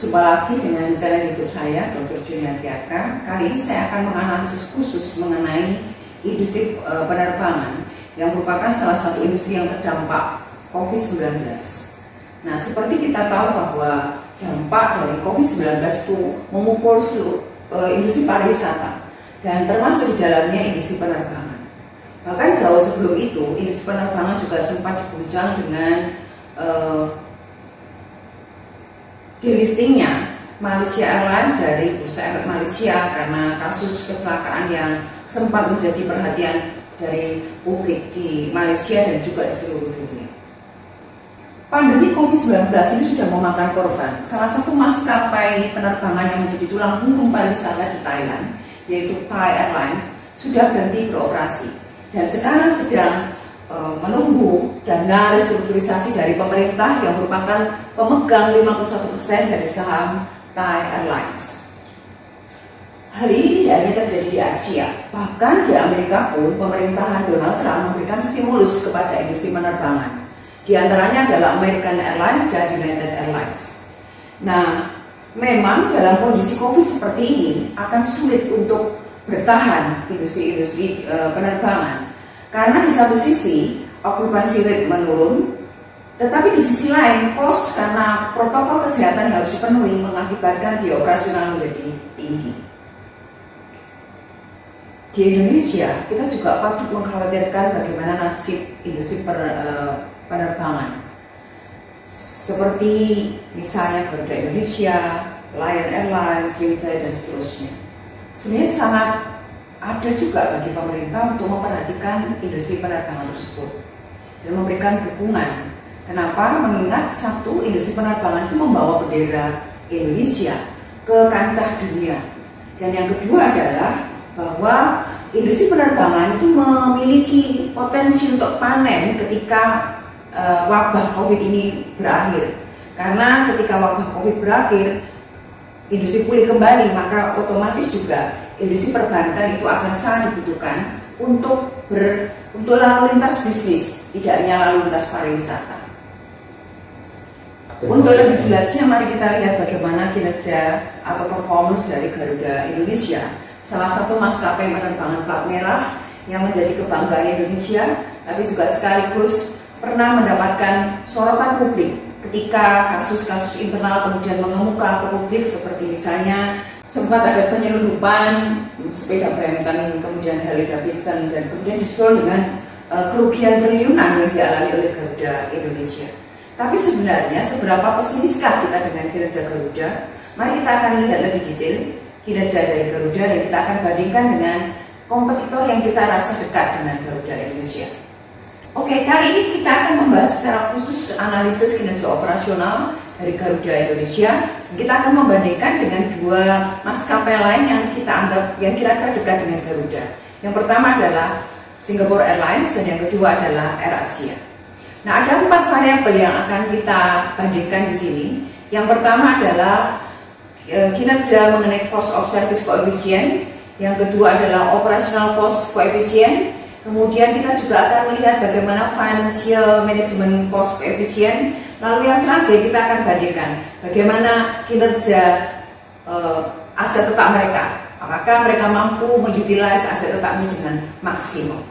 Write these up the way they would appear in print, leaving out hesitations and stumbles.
Jumpa lagi dengan channel YouTube saya, Dr. Juniarti Aka. Kali ini saya akan menganalisis khusus mengenai industri penerbangan yang merupakan salah satu industri yang terdampak COVID-19. Nah, seperti kita tahu bahwa dampak dari COVID-19 itu memukul seluruh industri pariwisata dan termasuk di dalamnya industri penerbangan. Bahkan jauh sebelum itu, industri penerbangan juga sempat diguncang dengan delistingnya Malaysia Airlines dari Bursa Efek Malaysia karena kasus kecelakaan yang sempat menjadi perhatian dari publik di Malaysia dan juga di seluruh dunia. Pandemi COVID-19 ini sudah memakan korban. Salah satu maskapai penerbangan yang menjadi tulang punggung pariwisata di Thailand, yaitu Thai Airlines, sudah berhenti beroperasi dan sekarang sedang menunggu dana restrukturisasi dari pemerintah yang merupakan pemegang 51% dari saham Thai Airlines. Hal ini tidak hanya terjadi di Asia, bahkan di Amerika pun pemerintahan Donald Trump memberikan stimulus kepada industri penerbangan. Di antaranya adalah American Airlines dan United Airlines. Nah, memang dalam kondisi COVID seperti ini akan sulit untuk bertahan industri-industri penerbangan. Karena di satu sisi okupansi rate menurun, tetapi di sisi lain kos karena protokol kesehatan yang harus dipenuhi mengakibatkan biaya operasional menjadi tinggi. Di Indonesia kita juga patut mengkhawatirkan bagaimana nasib industri penerbangan, seperti misalnya Garuda Indonesia, Lion Airlines, Sriwijaya dan seterusnya. Sebenarnya sangat ada juga bagi pemerintah untuk memperhatikan industri penerbangan tersebut dan memberikan dukungan. Kenapa? Mengingat satu, industri penerbangan itu membawa bendera Indonesia ke kancah dunia, dan yang kedua adalah bahwa industri penerbangan itu memiliki potensi untuk panen ketika wabah COVID ini berakhir. Karena ketika wabah COVID berakhir, industri pulih kembali, maka otomatis juga industri perbankan itu akan sangat dibutuhkan untuk lalu lintas bisnis, tidak hanya lalu lintas pariwisata. Untuk lebih jelasnya, mari kita lihat bagaimana kinerja atau performance dari Garuda Indonesia, salah satu maskapai penerbangan plat merah yang menjadi kebanggaan Indonesia, tapi juga sekaligus pernah mendapatkan sorotan publik ketika kasus-kasus internal kemudian mengemuka ke publik, seperti misalnya sempat ada penyelundupan sepeda Brampton, kemudian Harley Davidson, dan kemudian disusul dengan kerugian triliunan yang dialami oleh Garuda Indonesia. Tapi sebenarnya seberapa pesimiskah kita dengan kinerja Garuda? Mari kita akan lihat lebih detail kinerja dari Garuda dan kita akan bandingkan dengan kompetitor yang kita rasa dekat dengan Garuda Indonesia. Oke, kali ini kita akan membahas secara khusus analisis kinerja operasional dari Garuda Indonesia. Kita akan membandingkan dengan dua maskapai lain yang kita anggap yang kira-kira dekat dengan Garuda. Yang pertama adalah Singapore Airlines dan yang kedua adalah AirAsia. Nah, ada 4 variabel yang akan kita bandingkan di sini. Yang pertama adalah kinerja mengenai cost of service coefficient. Yang kedua adalah operational cost coefficient. Kemudian kita juga akan melihat bagaimana financial management cost coefficient. Lalu yang terakhir kita akan bandingkan bagaimana kinerja aset tetap mereka. Apakah mereka mampu mengutilize aset tetapnya dengan maksimum.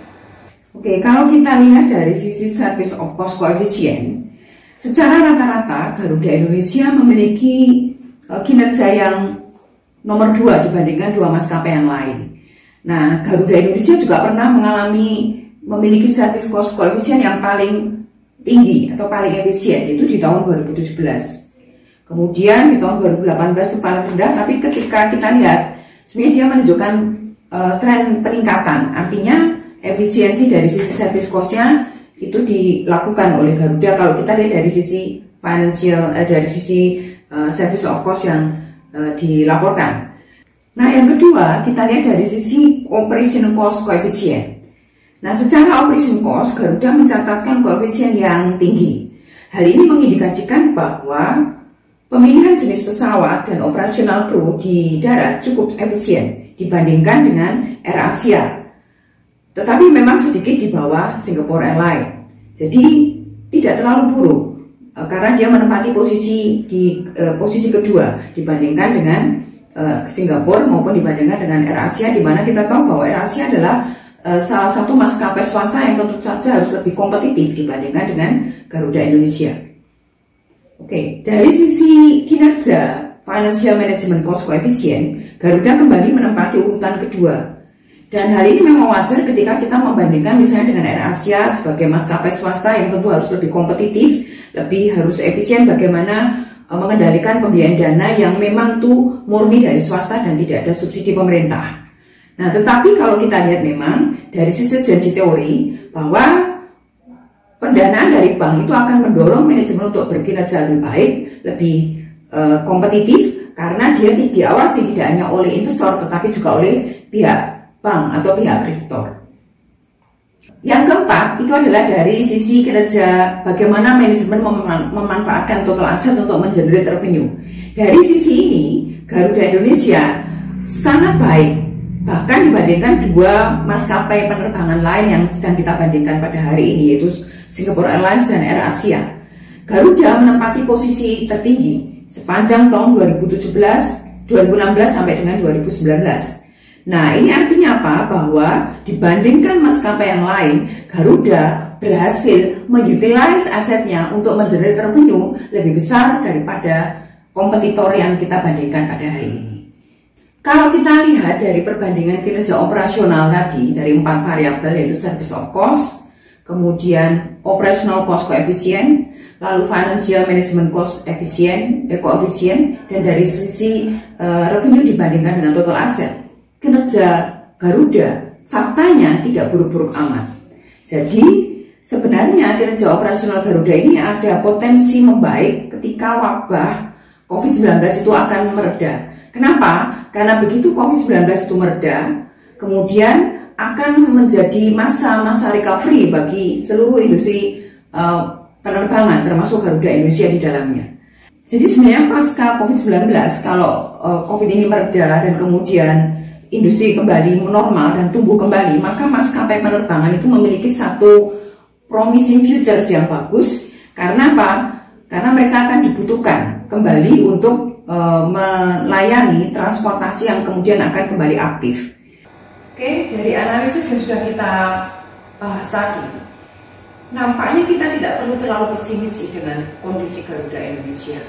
Oke, kalau kita lihat dari sisi service of cost coefficient, secara rata-rata Garuda Indonesia memiliki kinerja yang nomor 2 dibandingkan dua maskapai yang lain. Nah, Garuda Indonesia juga pernah memiliki service cost coefficient yang paling tinggi atau paling efisien, itu di tahun 2017. Kemudian di tahun 2018 itu paling rendah, tapi ketika kita lihat sebenarnya dia menunjukkan tren peningkatan. Artinya efisiensi dari sisi service cost-nya itu dilakukan oleh Garuda kalau kita lihat dari sisi financial, dari sisi service of cost yang dilaporkan. Nah, yang kedua kita lihat dari sisi operation cost coefficient. Nah, secara operation cost, Garuda mencatatkan koefisien yang tinggi. Hal ini mengindikasikan bahwa pemilihan jenis pesawat dan operasional kru di darat cukup efisien dibandingkan dengan AirAsia. Tetapi memang sedikit di bawah Singapore Airlines. Jadi tidak terlalu buruk. karena dia menempati posisi di posisi kedua dibandingkan dengan Singapura maupun dibandingkan dengan AirAsia, di mana kita tahu bahwa AirAsia adalah salah satu maskapai swasta yang tentu saja harus lebih kompetitif dibandingkan dengan Garuda Indonesia. Oke, dari sisi kinerja Financial Management Cost Coefficient, Garuda kembali menempati urutan kedua. Dan hal ini memang wajar ketika kita membandingkan misalnya dengan AirAsia sebagai maskapai swasta yang tentu harus lebih kompetitif, lebih harus efisien bagaimana mengendalikan pembiayaan dana yang memang itu murni dari swasta dan tidak ada subsidi pemerintah. Nah, tetapi kalau kita lihat memang dari sisi janji teori bahwa pendanaan dari bank itu akan mendorong manajemen untuk berkinerja lebih baik, lebih kompetitif, karena dia diawasi tidak hanya oleh investor tetapi juga oleh pihak bank atau pihak kreditor. Yang keempat itu adalah dari sisi kinerja bagaimana manajemen memanfaatkan total aset untuk mengenerate revenue. Dari sisi ini Garuda Indonesia sangat baik, bahkan dibandingkan dua maskapai penerbangan lain yang sedang kita bandingkan pada hari ini, yaitu Singapore Airlines dan AirAsia. Garuda menempati posisi tertinggi sepanjang tahun 2016 sampai dengan 2019. Nah, ini artinya apa? Bahwa dibandingkan maskapai yang lain, Garuda berhasil mengutilize asetnya untuk mengenerate revenue lebih besar daripada kompetitor yang kita bandingkan pada hari ini. Kalau kita lihat dari perbandingan kinerja operasional tadi dari 4 variabel, yaitu service of cost, kemudian operational cost coefficient, lalu financial management cost coefficient, dan dari sisi revenue dibandingkan dengan total asset, kinerja Garuda faktanya tidak buruk-buruk amat. Jadi sebenarnya kinerja operasional Garuda ini ada potensi membaik ketika wabah COVID-19 itu akan mereda. Kenapa? Karena begitu COVID-19 itu mereda, kemudian akan menjadi masa-masa recovery bagi seluruh industri penerbangan, termasuk Garuda Indonesia di dalamnya. Jadi sebenarnya pasca COVID-19, kalau COVID ini mereda dan kemudian industri kembali normal dan tumbuh kembali, maka maskapai penerbangan itu memiliki satu promising futures yang bagus. Karena apa? Karena mereka akan dibutuhkan kembali untuk melayani transportasi yang kemudian akan kembali aktif. Oke, dari analisis yang sudah kita bahas tadi, nampaknya kita tidak perlu terlalu pesimis dengan kondisi Garuda Indonesia.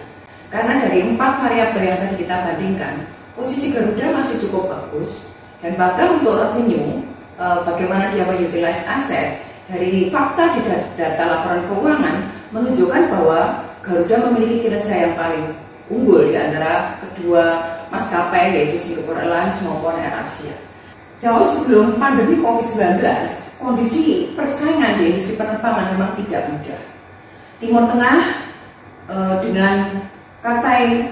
Karena dari 4 variabel yang tadi kita bandingkan, posisi Garuda masih cukup bagus, dan bahkan untuk revenue, bagaimana dia mengutilize aset, dari fakta di data laporan keuangan menunjukkan bahwa Garuda memiliki kinerja yang paling unggul di antara kedua maskapai, yaitu Singapore Airlines maupun AirAsia. Jauh sebelum pandemi COVID-19, kondisi persaingan di industri penerbangan memang tidak mudah. Timur Tengah dengan Cathay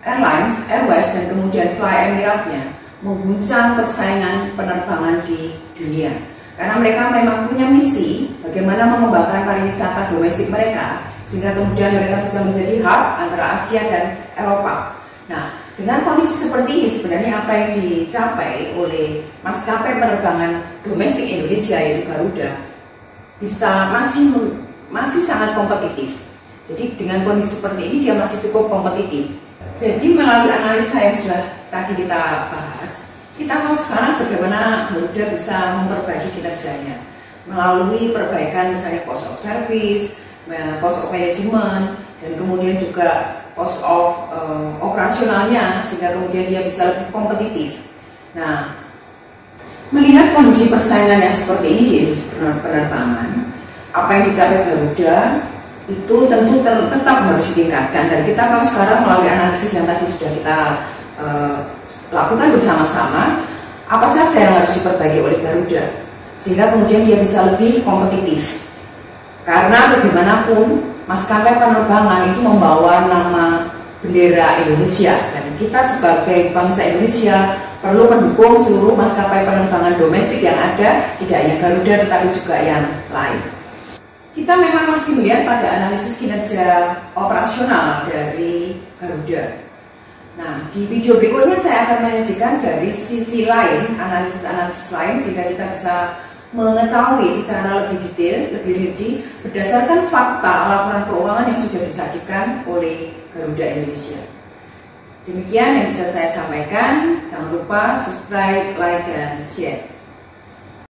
Airlines, Airways, dan kemudian Fly Emirates-nya mengguncang persaingan penerbangan di dunia. Karena mereka memang punya misi bagaimana mengembangkan pariwisata domestik mereka, sehingga kemudian mereka bisa menjadi hub antara Asia dan Eropa. Nah, dengan kondisi seperti ini sebenarnya apa yang dicapai oleh maskapai penerbangan domestik Indonesia, yaitu Garuda, bisa masih sangat kompetitif. Jadi dengan kondisi seperti ini dia masih cukup kompetitif. Jadi melalui analisa yang sudah tadi kita bahas, kita tahu sekarang bagaimana Garuda bisa memperbaiki kinerjanya melalui perbaikan misalnya cost of service, cost of management, dan kemudian juga cost of operasionalnya, sehingga kemudian dia bisa lebih kompetitif. Nah, melihat kondisi persaingan yang seperti ini di industri penerbangan, apa yang dicapai Garuda itu tentu tetap harus ditingkatkan, dan kita tahu sekarang melalui analisis yang tadi sudah kita lakukan bersama-sama, apa saja yang harus diperbaiki oleh Garuda sehingga kemudian dia bisa lebih kompetitif. Karena bagaimanapun maskapai penerbangan itu membawa nama bendera Indonesia, dan kita sebagai bangsa Indonesia perlu mendukung seluruh maskapai penerbangan domestik yang ada, tidak hanya Garuda tetapi juga yang lain. Kita memang masih melihat pada analisis kinerja operasional dari Garuda. Nah, di video berikutnya saya akan menyajikan dari sisi lain, analisis-analisis lain, sehingga kita bisa mengetahui secara lebih detail, lebih rinci berdasarkan fakta laporan keuangan yang sudah disajikan oleh Garuda Indonesia. Demikian yang bisa saya sampaikan. Jangan lupa subscribe, like, dan share.